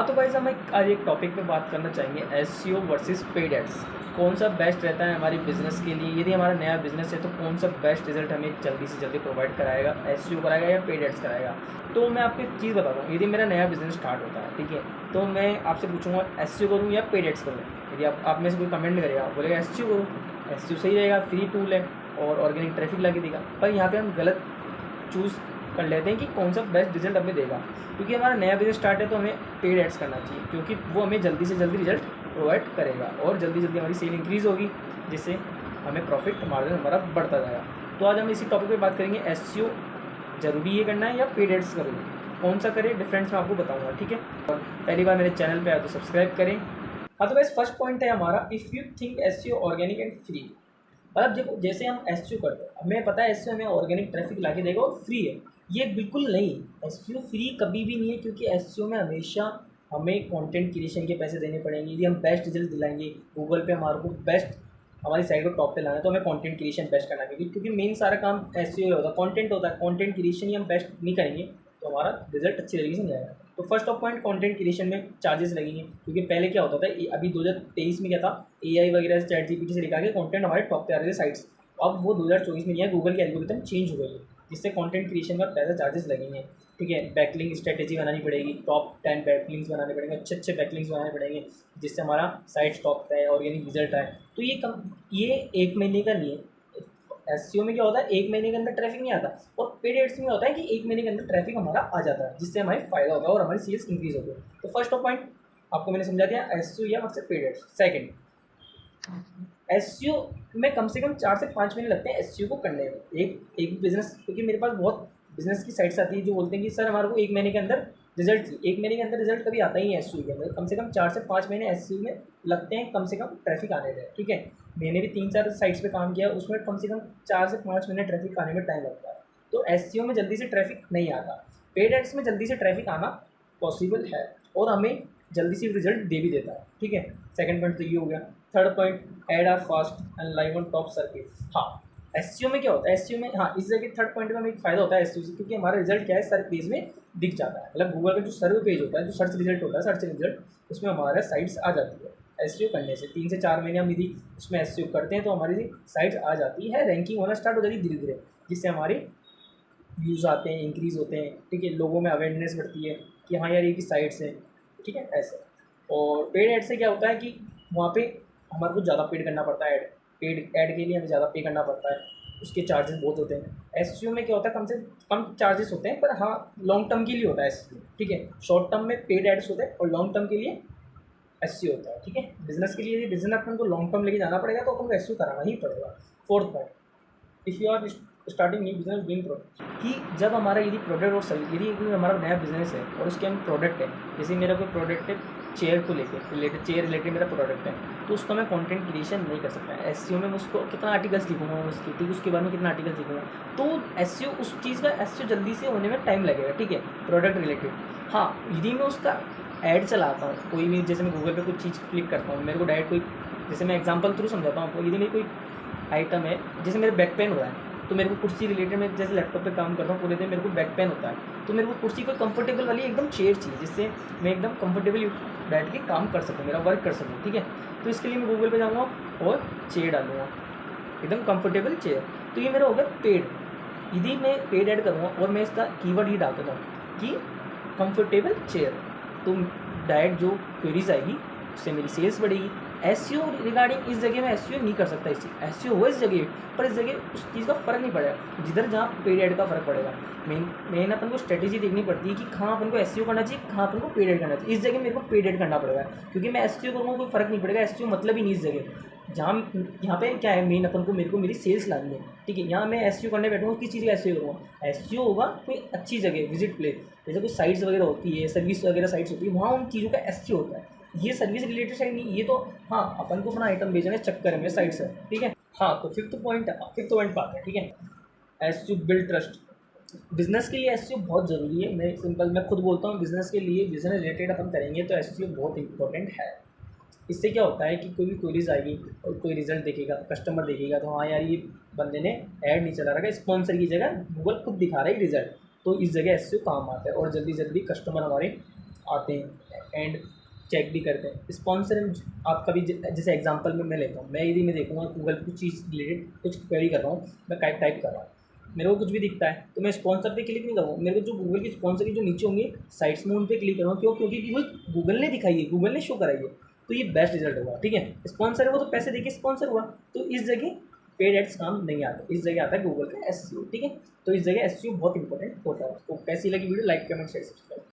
हाँ, तो गाइस हम आज एक टॉपिक पे बात करना चाहेंगे एसईओ वर्सेस पेड एड्स। कौन सा बेस्ट रहता है हमारी बिज़नेस के लिए? यदि हमारा नया बिज़नेस है तो कौन सा बेस्ट रिजल्ट हमें जल्दी से जल्दी प्रोवाइड कराएगा, एसईओ कराएगा या पेड एड्स कराएगा? तो मैं आपको एक चीज़ बताता हूँ, यदि मेरा नया बिज़नेस स्टार्ट होता है, ठीक है, तो मैं आपसे पूछूंगा एसईओ करूँ या पेड एड्स करूँ। यदि आप में से कोई कमेंट करेगा, बोलेगा एसईओ करो, एसईओ सही रहेगा, फ्री टूल है और ऑर्गेनिक ट्रैफिक ला के देगा। पर यहाँ पर हम गलत चूज़ कर लेते हैं कि कौन सा बेस्ट रिजल्ट हमें देगा, क्योंकि हमारा नया बिजनेस स्टार्ट है तो हमें पेड एड्स करना चाहिए, क्योंकि वो हमें जल्दी से जल्दी रिजल्ट प्रोवाइड करेगा और जल्दी जल्दी हमारी सेल इंक्रीज़ होगी, जिससे हमें प्रॉफिट मार्जिन हमारा बढ़ता जाएगा। तो आज हम इसी टॉपिक पे बात करेंगे, एसईओ ज़रूरी है करना है या पेड एड्स करोगे, कौन सा करें, डिफरेंस मैं आपको बताऊँगा, ठीक है। और पहली बार मेरे चैनल पर आए तो सब्सक्राइब करें। हाँ, तो वैसे फर्स्ट पॉइंट है हमारा, if you think SEO organic and free. मतलब जब जैसे हम एसईओ करते हैं, हमें पता है एसईओ हमें ऑर्गेनिक ट्रैफिक ला के देगा और फ्री है, ये बिल्कुल नहीं। एसईओ फ्री कभी भी नहीं है, क्योंकि एसईओ में हमेशा हमें कंटेंट क्रिएशन के पैसे देने पड़ेंगे। यदि हम बेस्ट रिजल्ट दिलाएंगे, गूगल पे हमारे को बेस्ट, हमारी साइट को टॉप पे लाना है, तो हमें कंटेंट क्रिएशन बेस्ट करना है, क्योंकि मेन सारा काम एसईओ होता है, कंटेंट होता है। कंटेंट क्रिएशन ही हम बेस्ट नहीं करेंगे तो हमारा रिजल्ट अच्छी तरीके से नहीं आएगा। तो first of point, content creation में चार्जेस लगेंगे, क्योंकि पहले क्या होता था, अभी 2023 में क्या था, एआई वगैरह से, चैट जीपीटी से निकाल के कंटेंट हमारे टॉप पे आ रहे थे साइट्स। अब वो 2024 में नहीं है, गूगल की एल्गोरिथम चेंज हो गई है, जिससे कंटेंट क्रिएशन का पैसा चार्जेस लगेंगे, ठीक है। बैकलिंक स्ट्रेटेजी बनानी पड़ेगी, टॉप 10 बैकलिंक्स बनाने पड़ेंगे, अच्छे अच्छे बैकलिंक्स बनाने पड़ेंगे, जिससे हमारा साइट टॉप पे है, ऑर्गेनिक रिजल्ट आए। तो ये 1 महीने का नहीं है। एसईओ में क्या होता है, 1 महीने के अंदर ट्रैफिक नहीं आता, और पेड एड्स में होता है कि 1 महीने के अंदर ट्रैफिक हमारा आ जाता है, जिससे हमारे फायदा होता है और हमारी सेल्स इंक्रीज होती है। तो फर्स्ट ऑफ पॉइंट आपको मैंने समझा दिया, एसईओ या मतलब पेड एड्स। सेकंड, एसईओ में कम से कम 4 से 5 महीने लगते हैं एसईओ को करने में। एक बिजनेस, क्योंकि मेरे पास बहुत बिजनेस की साइट्स आती है जो बोलते हैं कि सर हमारे को 1 महीने के अंदर रिजल्ट, 1 महीने के अंदर रिजल्ट कभी आता ही नहीं है एसईओ के अंदर। कम से कम 4 से 5 महीने एसईओ में लगते हैं, कम से कम ट्रैफिक आने में, ठीक है। मैंने भी 3-4 साइट्स पे काम किया, उसमें कम से कम 4 से 5 महीने ट्रैफिक आने में टाइम लगता है। तो एसईओ में जल्दी से ट्रैफिक नहीं आता, पेड एड्स में जल्दी से ट्रैफिक आना पॉसिबल है और हमें जल्दी से रिजल्ट दे भी देता है, ठीक है। सेकंड पॉइंट तो ये हो गया। Third point, ad are fast and live on top circuit. हाँ, एसईओ में क्या होता है, एसईओ में, हाँ, इस जगह थर्ड पॉइंट में हमें एक फ़ायदा होता है एसईओ से, क्योंकि हमारा रिजल्ट क्या है, सर्च पेज में दिख जाता है। मतलब गूगल का जो सर्व पेज होता है, जो सर्च रिजल्ट होता है, सर्च रिजल्ट, उसमें हमारा साइट्स आ जाती है। एसईओ करने से 3 से 4 महीने हम यदि उसमें एसईओ करते हैं तो हमारी साइट्स आ जाती है, रैंकिंग होना स्टार्ट हो जाती है धीरे धीरे, जिससे हमारे व्यूज़ आते हैं, इंक्रीज़ होते हैं, ठीक है। लोगों में अवेयरनेस बढ़ती है कि हाँ यार ये की साइट्स हैं, ठीक है, ऐसे। और पेड ऐड से क्या होता है कि वहाँ पे हमारे को ज़्यादा पेड करना पड़ता है, पेड ऐड के लिए हमें ज़्यादा पे करना पड़ता है, उसके चार्जेस बहुत होते हैं। एसईओ में क्या होता है, कम से कम चार्जेस होते हैं, पर हाँ लॉन्ग टर्म के लिए होता है एसईओ, ठीक है। शॉर्ट टर्म में पेड एड्स होते हैं और लॉन्ग टर्म के लिए एसईओ होता है, ठीक है। बिजनेस के लिए यदि बिजनेस अपन को लॉन्ग टर्म लेके जाना पड़ेगा तो अपन को एसईओ कराना ही पड़ेगा। Fourth point, if you are starting new business doing product, कि जब हमारा यदि प्रोडक्ट और सर्विस, यदि हमारा नया बिजनेस है और उसके हम प्रोडक्ट है, जैसे मेरा कोई प्रोडक्ट है चेयर को लेकर रिलेटेड, चेयर रिलेटेड मेरा प्रोडक्ट है, तो उसका मैं कंटेंट क्रिएशन नहीं कर सकता। एसईओ में उसको कितना आर्टिकल्स लिखूंगा उसकी, ठीक, उसके बारे में कितना आर्टिकल्स लिखूंगा, तो एसईओ उस चीज़ का एसईओ जल्दी से होने में टाइम लगेगा, ठीक है, प्रोडक्ट रिलेटेड। हाँ, यदि मैं उसका ऐड चलाता हूँ, कोई भी, जैसे मैं गूगल पे कुछ चीज़ क्लिक करता हूँ, मेरे को डायरेक्ट कोई, जैसे मैं एग्जांपल थ्रू समझाता हूँ आपको, यदि मेरी कोई आइटम है, जैसे मेरे बैक पेन हो रहा है, तो मेरे को कुर्सी रिलेटेड, मैं जैसे लैपटॉप पे काम करता हूँ पूरे दिन, मेरे को बैक पेन होता है, तो मेरे को कुर्सी कोई कंफर्टेबल वाली एकदम चेयर चाहिए, जिससे मैं एकदम कंफर्टेबली बैठ के काम कर सकूँ, मेरा वर्क कर सकूँ, ठीक है। तो इसके लिए मैं गूगल पे जाऊँगा और चेयर डालूँगा, एकदम कंफर्टेबल चेयर। तो ये मेरा हो गया पेड। यदि मैं पेड ऐड करूँगा और मैं इसका कीवर्ड ही डाल देता हूँ कि कंफर्टेबल चेयर, तो डायरेक्ट जो क्वेरीज आएगी उससे मेरी सेल्स बढ़ेगी। एसईओ रिगार्डिंग इस जगह में एसईओ नहीं कर सकता, इस एसईओ हो इस जगह, पर इस जगह उस चीज़ का फ़र्क नहीं पड़ेगा जिधर जहाँ पेड ऐड का फ़र्क पड़ेगा। मेन अपन को स्ट्रेटेजी देखनी पड़ती है कि कहाँ अपन को एसईओ करना चाहिए, कहाँ अपन को पेड ऐड करना चाहिए। इस जगह मेरे को पेड ऐड करना पड़ेगा, क्योंकि मैं एसईओ करूँगा कोई फ़र्क नहीं पड़ेगा, एसईओ मतलब ही नहीं इस जगह। जहाँ यहाँ पे क्या है, मेन अपन को, मेरे को मेरी सेल्स लानी है, ठीक है। यहाँ मैं एसईओ करने बैठूँगा, किस चीज़ का एसईओ करूँगा, एसईओ होगा कोई अच्छी जगह, विजिट प्लेस, जैसे कोई साइट्स वगैरह होती है, सर्विस वगैरह साइट्स होती है, वहाँ उन चीज़ों का एसईओ होता है। ये सर्विस रिलेटेड साइट नहीं, ये तो हाँ अपन को अपना आइटम बेचने के चक्कर में साइट से, ठीक है। हाँ, तो फिफ्थ पॉइंट पाते हैं, ठीक है, एसईओ बिल्ड ट्रस्ट। बिजनेस के लिए एसईओ बहुत ज़रूरी है। मैं खुद बोलता हूँ, बिजनेस के लिए, बिजनेस रिलेटेड अपन करेंगे तो एसईओ बहुत इंपॉर्टेंट है। इससे क्या होता है कि कोई भी क्वेरीज आएगी और कोई रिजल्ट देखेगा, कस्टमर देखेगा, तो हाँ यार ये बंदे ने ऐड नहीं चला रखा, स्पॉन्सर की जगह गूगल खुद दिखा रहा है रिजल्ट, तो इस जगह एसईओ काम आता है और जल्दी जल्दी कस्टमर हमारे आते हैं। एंड चेक भी करते हैं। स्पॉन्सर आप कभी जैसे एग्जांपल में मैं लेता हूँ, मैं यदि मैं देखूँगा गूगल पर कुछ चीज़ रिलेटेड कुछ क्वेरी कर रहा हूँ, मैं टाइप कर रहा हूँ, मेरे को कुछ भी दिखता है तो मैं स्पॉन्सर पे क्लिक नहीं करूँगा। मेरे को जो गूगल की स्पॉन्सर की जो नीचे होंगे साइट्स में उन पे क्लिक करूँगा। क्यों? क्योंकि वो गूगल ने दिखाई है, गूगल ने शो कराई है, तो ये बेस्ट रिजल्ट होगा। ठीक है, स्पॉन्सर है वो तो पैसे देके स्पॉन्सर हुआ, तो इस जगह पेड एड्स काम नहीं आता, इस जगह आता है गूगल का एसईओ। ठीक है, तो इस जगह एसईओ बहुत इंपॉर्टेंट होता है। तो कैसी लगी video, like comment share subscribe.